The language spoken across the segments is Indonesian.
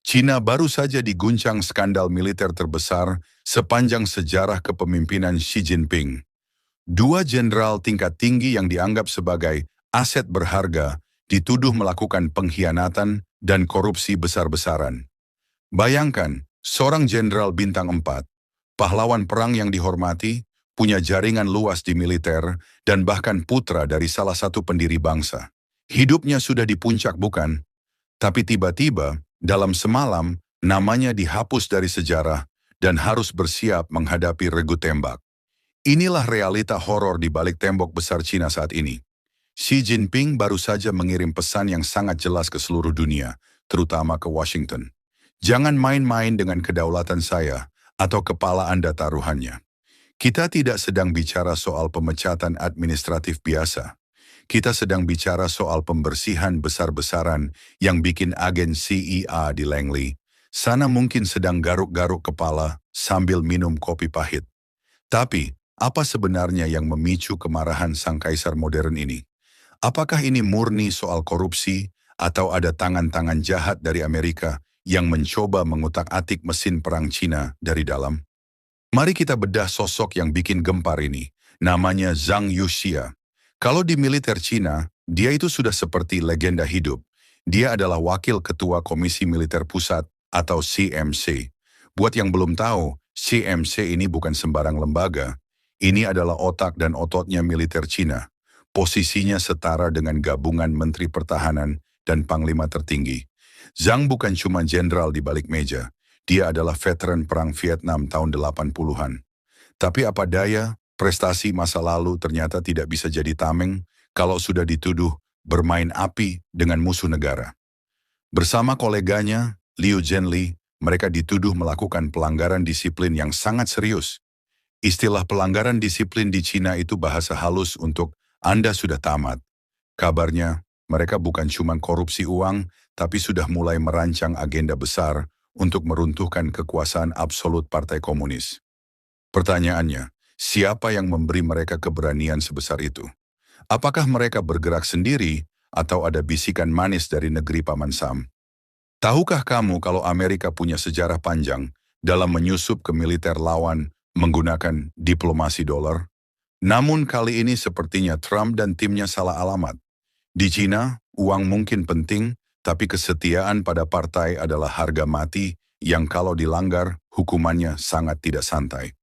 Cina baru saja diguncang skandal militer terbesar sepanjang sejarah kepemimpinan Xi Jinping. Dua jenderal tingkat tinggi yang dianggap sebagai aset berharga dituduh melakukan pengkhianatan dan korupsi besar-besaran. Bayangkan, seorang jenderal bintang 4, pahlawan perang yang dihormati, punya jaringan luas di militer, dan bahkan putra dari salah satu pendiri bangsa. Hidupnya sudah di puncak bukan? Tapi tiba-tiba, dalam semalam, namanya dihapus dari sejarah dan harus bersiap menghadapi regu tembak. Inilah realita horor di balik tembok besar Cina saat ini. Xi Jinping baru saja mengirim pesan yang sangat jelas ke seluruh dunia, terutama ke Washington. Jangan main-main dengan kedaulatan saya atau kepala Anda taruhannya. Kita tidak sedang bicara soal pemecatan administratif biasa. Kita sedang bicara soal pembersihan besar-besaran yang bikin agen CIA di Langley. Sana mungkin sedang garuk-garuk kepala sambil minum kopi pahit. Tapi, apa sebenarnya yang memicu kemarahan sang kaisar modern ini? Apakah ini murni soal korupsi atau ada tangan-tangan jahat dari Amerika yang mencoba mengutak-atik mesin perang Cina dari dalam? Mari kita bedah sosok yang bikin gempar ini. Namanya Zhang Yuxia. Kalau di militer Cina, dia itu sudah seperti legenda hidup. Dia adalah wakil ketua Komisi Militer Pusat atau CMC. Buat yang belum tahu, CMC ini bukan sembarang lembaga. Ini adalah otak dan ototnya militer Cina. Posisinya setara dengan gabungan Menteri Pertahanan dan Panglima tertinggi. Zhang bukan cuma jenderal di balik meja. Dia adalah veteran Perang Vietnam tahun 80-an. Tapi apa daya, prestasi masa lalu ternyata tidak bisa jadi tameng kalau sudah dituduh bermain api dengan musuh negara. Bersama koleganya, Liu Zhenli, mereka dituduh melakukan pelanggaran disiplin yang sangat serius. Istilah pelanggaran disiplin di Cina itu bahasa halus untuk Anda sudah tamat. Kabarnya, mereka bukan cuma korupsi uang, tapi sudah mulai merancang agenda besar untuk meruntuhkan kekuasaan absolut Partai Komunis. Pertanyaannya, siapa yang memberi mereka keberanian sebesar itu? Apakah mereka bergerak sendiri atau ada bisikan manis dari negeri Paman Sam? Tahukah kamu kalau Amerika punya sejarah panjang dalam menyusup ke militer lawan menggunakan diplomasi dolar? Namun kali ini sepertinya Trump dan timnya salah alamat. Di Cina, uang mungkin penting, tapi kesetiaan pada partai adalah harga mati yang kalau dilanggar, hukumannya sangat tidak santai.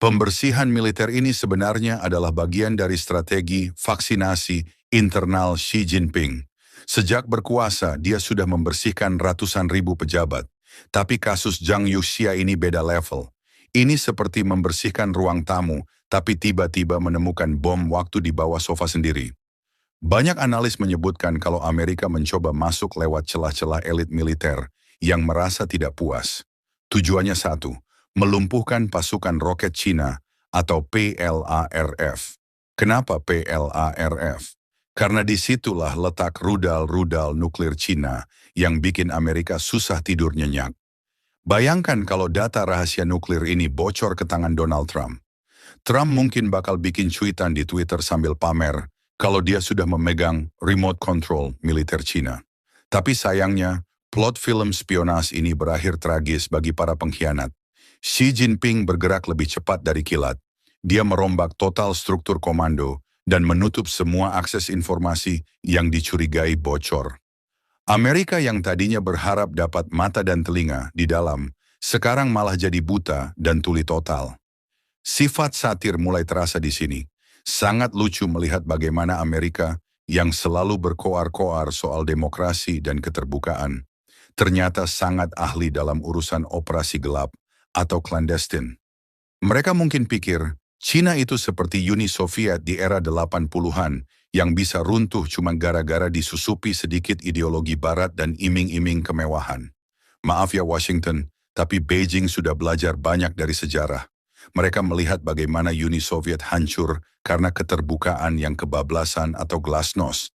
Pembersihan militer ini sebenarnya adalah bagian dari strategi vaksinasi internal Xi Jinping. Sejak berkuasa, dia sudah membersihkan ratusan ribu pejabat. Tapi kasus Zhang Yuxia ini beda level. Ini seperti membersihkan ruang tamu, tapi tiba-tiba menemukan bom waktu di bawah sofa sendiri. Banyak analis menyebutkan kalau Amerika mencoba masuk lewat celah-celah elit militer yang merasa tidak puas. Tujuannya satu, melumpuhkan pasukan roket Cina atau PLARF. Kenapa PLARF? Karena disitulah letak rudal-rudal nuklir Cina yang bikin Amerika susah tidur nyenyak. Bayangkan kalau data rahasia nuklir ini bocor ke tangan Donald Trump. Trump mungkin bakal bikin cuitan di Twitter sambil pamer kalau dia sudah memegang remote control militer Cina. Tapi sayangnya, plot film spionase ini berakhir tragis bagi para pengkhianat. Xi Jinping bergerak lebih cepat dari kilat. Dia merombak total struktur komando dan menutup semua akses informasi yang dicurigai bocor. Amerika yang tadinya berharap dapat mata dan telinga di dalam, sekarang malah jadi buta dan tuli total. Sifat satir mulai terasa di sini. Sangat lucu melihat bagaimana Amerika yang selalu berkoar-koar soal demokrasi dan keterbukaan, ternyata sangat ahli dalam urusan operasi gelap atau clandestine. Mereka mungkin pikir, Cina itu seperti Uni Soviet di era 80-an yang bisa runtuh cuma gara-gara disusupi sedikit ideologi barat dan iming-iming kemewahan. Maaf ya Washington, tapi Beijing sudah belajar banyak dari sejarah. Mereka melihat bagaimana Uni Soviet hancur karena keterbukaan yang kebablasan atau glasnost.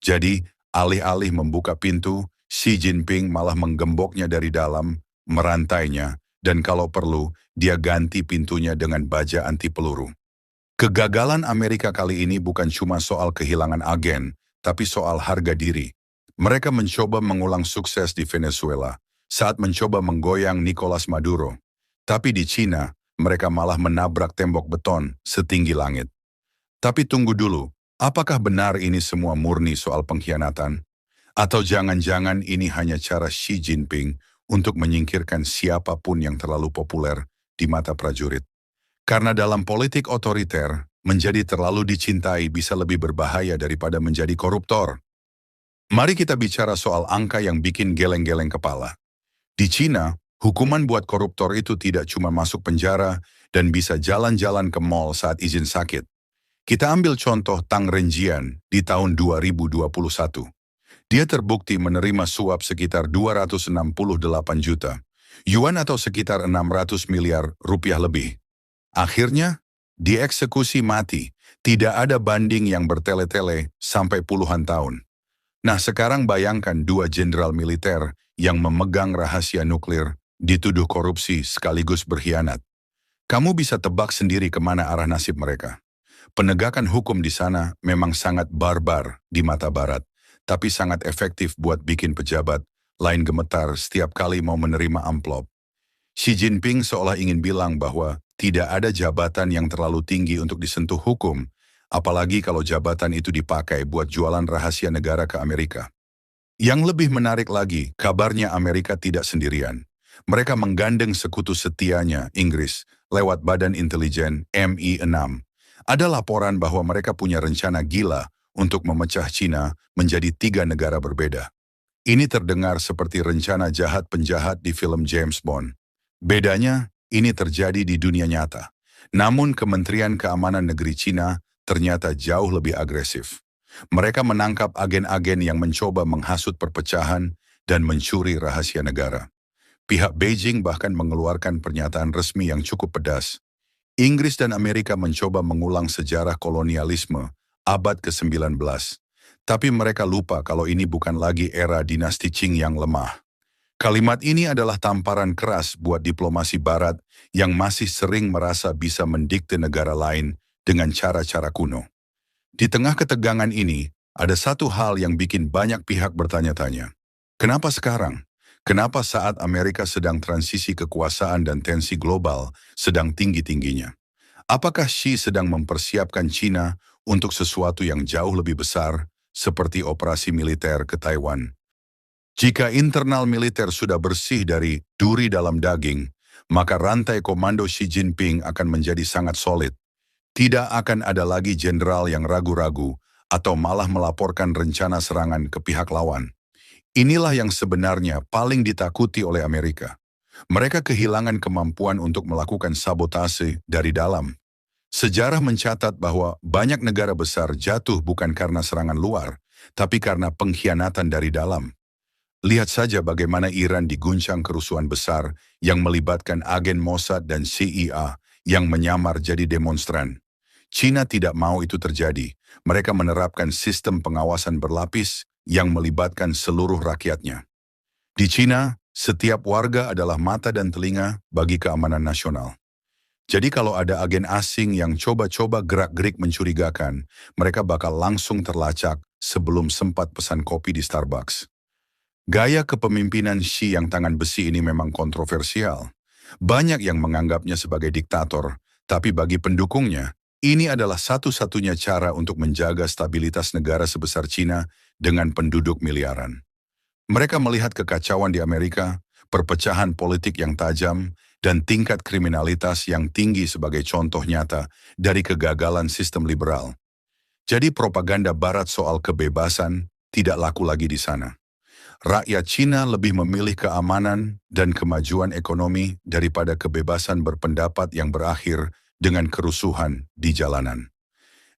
Jadi, alih-alih membuka pintu, Xi Jinping malah menggemboknya dari dalam, merantainya, dan kalau perlu, dia ganti pintunya dengan baja anti peluru. Kegagalan Amerika kali ini bukan cuma soal kehilangan agen, tapi soal harga diri. Mereka mencoba mengulang sukses di Venezuela, saat mencoba menggoyang Nicolas Maduro. Tapi di Cina, mereka malah menabrak tembok beton setinggi langit. Tapi tunggu dulu, apakah benar ini semua murni soal pengkhianatan? Atau jangan-jangan ini hanya cara Xi Jinping untuk menyingkirkan siapapun yang terlalu populer di mata prajurit? Karena dalam politik otoriter, menjadi terlalu dicintai bisa lebih berbahaya daripada menjadi koruptor. Mari kita bicara soal angka yang bikin geleng-geleng kepala. Di Cina, hukuman buat koruptor itu tidak cuma masuk penjara dan bisa jalan-jalan ke mall saat izin sakit. Kita ambil contoh Tang Renjian di tahun 2021. Dia terbukti menerima suap sekitar 268 juta yuan atau sekitar 600 miliar rupiah lebih. Akhirnya, dieksekusi mati. Tidak ada banding yang bertele-tele sampai puluhan tahun. Nah, sekarang bayangkan dua jenderal militer yang memegang rahasia nuklir dituduh korupsi sekaligus berkhianat. Kamu bisa tebak sendiri kemana arah nasib mereka. Penegakan hukum di sana memang sangat barbar di mata Barat, tapi sangat efektif buat bikin pejabat lain gemetar setiap kali mau menerima amplop. Xi Jinping seolah ingin bilang bahwa tidak ada jabatan yang terlalu tinggi untuk disentuh hukum, apalagi kalau jabatan itu dipakai buat jualan rahasia negara ke Amerika. Yang lebih menarik lagi, kabarnya Amerika tidak sendirian. Mereka menggandeng sekutu setianya, Inggris, lewat Badan Intelijen MI6. Ada laporan bahwa mereka punya rencana gila untuk memecah Cina menjadi 3 negara berbeda. Ini terdengar seperti rencana jahat penjahat di film James Bond. Bedanya, ini terjadi di dunia nyata. Namun Kementerian Keamanan Negeri Cina ternyata jauh lebih agresif. Mereka menangkap agen-agen yang mencoba menghasut perpecahan dan mencuri rahasia negara. Pihak Beijing bahkan mengeluarkan pernyataan resmi yang cukup pedas. Inggris dan Amerika mencoba mengulang sejarah kolonialisme abad ke-19. Tapi mereka lupa kalau ini bukan lagi era dinasti Qing yang lemah. Kalimat ini adalah tamparan keras buat diplomasi Barat yang masih sering merasa bisa mendikte negara lain dengan cara-cara kuno. Di tengah ketegangan ini, ada satu hal yang bikin banyak pihak bertanya-tanya. Kenapa sekarang? Kenapa saat Amerika sedang transisi kekuasaan dan tensi global sedang tinggi-tingginya? Apakah Xi sedang mempersiapkan China untuk sesuatu yang jauh lebih besar, seperti operasi militer ke Taiwan? Jika internal militer sudah bersih dari duri dalam daging, maka rantai komando Xi Jinping akan menjadi sangat solid. Tidak akan ada lagi jenderal yang ragu-ragu atau malah melaporkan rencana serangan ke pihak lawan. Inilah yang sebenarnya paling ditakuti oleh Amerika. Mereka kehilangan kemampuan untuk melakukan sabotase dari dalam. Sejarah mencatat bahwa banyak negara besar jatuh bukan karena serangan luar, tapi karena pengkhianatan dari dalam. Lihat saja bagaimana Iran diguncang kerusuhan besar yang melibatkan agen Mossad dan CIA yang menyamar jadi demonstran. Cina tidak mau itu terjadi. Mereka menerapkan sistem pengawasan berlapis yang melibatkan seluruh rakyatnya. Di Cina, setiap warga adalah mata dan telinga bagi keamanan nasional. Jadi kalau ada agen asing yang coba-coba gerak-gerik mencurigakan, mereka bakal langsung terlacak sebelum sempat pesan kopi di Starbucks. Gaya kepemimpinan Xi yang tangan besi ini memang kontroversial. Banyak yang menganggapnya sebagai diktator, tapi bagi pendukungnya, ini adalah satu-satunya cara untuk menjaga stabilitas negara sebesar Cina dengan penduduk miliaran. Mereka melihat kekacauan di Amerika, perpecahan politik yang tajam, dan tingkat kriminalitas yang tinggi sebagai contoh nyata dari kegagalan sistem liberal. Jadi propaganda Barat soal kebebasan tidak laku lagi di sana. Rakyat Cina lebih memilih keamanan dan kemajuan ekonomi daripada kebebasan berpendapat yang berakhir dengan kerusuhan di jalanan.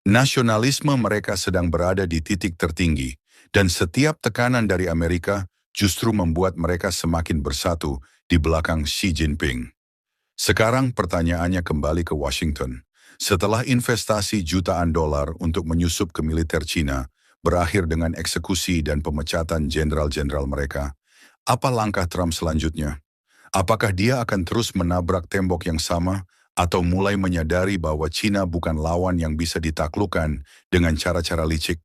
Nasionalisme mereka sedang berada di titik tertinggi, dan setiap tekanan dari Amerika justru membuat mereka semakin bersatu di belakang Xi Jinping. Sekarang pertanyaannya kembali ke Washington. Setelah investasi jutaan dolar untuk menyusup ke militer Cina, berakhir dengan eksekusi dan pemecatan jenderal-jenderal mereka, apa langkah Trump selanjutnya? Apakah dia akan terus menabrak tembok yang sama atau mulai menyadari bahwa Cina bukan lawan yang bisa ditaklukkan dengan cara-cara licik?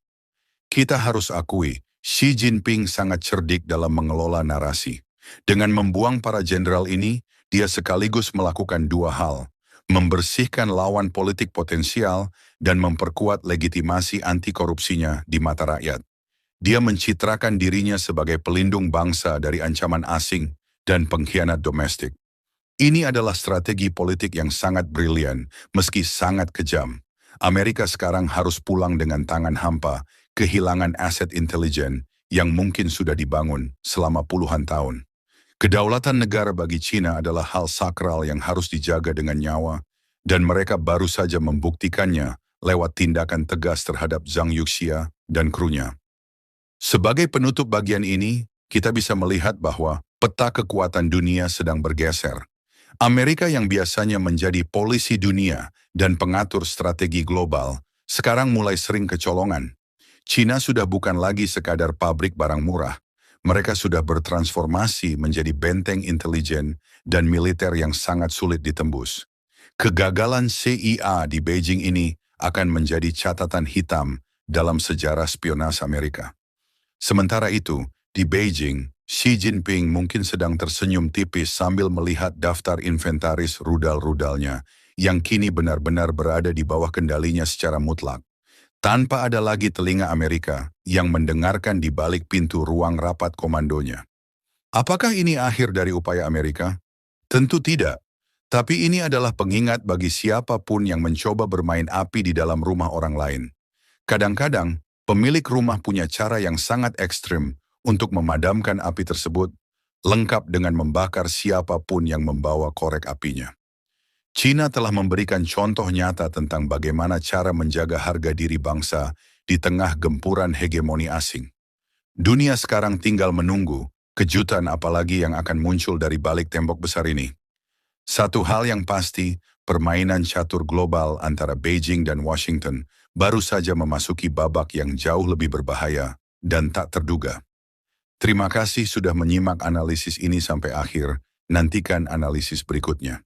Kita harus akui, Xi Jinping sangat cerdik dalam mengelola narasi. Dengan membuang para jenderal ini, dia sekaligus melakukan dua hal, membersihkan lawan politik potensial dan memperkuat legitimasi anti korupsinya di mata rakyat. Dia mencitrakan dirinya sebagai pelindung bangsa dari ancaman asing dan pengkhianat domestik. Ini adalah strategi politik yang sangat brilian, meski sangat kejam. Amerika sekarang harus pulang dengan tangan hampa, kehilangan aset intelijen yang mungkin sudah dibangun selama puluhan tahun. Kedaulatan negara bagi China adalah hal sakral yang harus dijaga dengan nyawa, dan mereka baru saja membuktikannya lewat tindakan tegas terhadap Zhang Yuxia dan krunya. Sebagai penutup bagian ini, kita bisa melihat bahwa peta kekuatan dunia sedang bergeser. Amerika yang biasanya menjadi polisi dunia dan pengatur strategi global, sekarang mulai sering kecolongan. China sudah bukan lagi sekadar pabrik barang murah. Mereka sudah bertransformasi menjadi benteng intelijen dan militer yang sangat sulit ditembus. Kegagalan CIA di Beijing ini akan menjadi catatan hitam dalam sejarah spionase Amerika. Sementara itu, di Beijing, Xi Jinping mungkin sedang tersenyum tipis sambil melihat daftar inventaris rudal-rudalnya yang kini benar-benar berada di bawah kendalinya secara mutlak. Tanpa ada lagi telinga Amerika yang mendengarkan di balik pintu ruang rapat komandonya. Apakah ini akhir dari upaya Amerika? Tentu tidak. Tapi ini adalah pengingat bagi siapapun yang mencoba bermain api di dalam rumah orang lain. Kadang-kadang, pemilik rumah punya cara yang sangat ekstrim untuk memadamkan api tersebut, lengkap dengan membakar siapapun yang membawa korek apinya. China telah memberikan contoh nyata tentang bagaimana cara menjaga harga diri bangsa di tengah gempuran hegemoni asing. Dunia sekarang tinggal menunggu kejutan apalagi yang akan muncul dari balik tembok besar ini. Satu hal yang pasti, permainan catur global antara Beijing dan Washington baru saja memasuki babak yang jauh lebih berbahaya dan tak terduga. Terima kasih sudah menyimak analisis ini sampai akhir. Nantikan analisis berikutnya.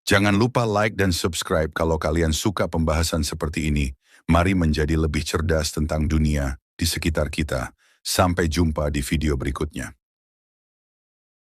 Jangan lupa like dan subscribe kalau kalian suka pembahasan seperti ini. Mari menjadi lebih cerdas tentang dunia di sekitar kita. Sampai jumpa di video berikutnya.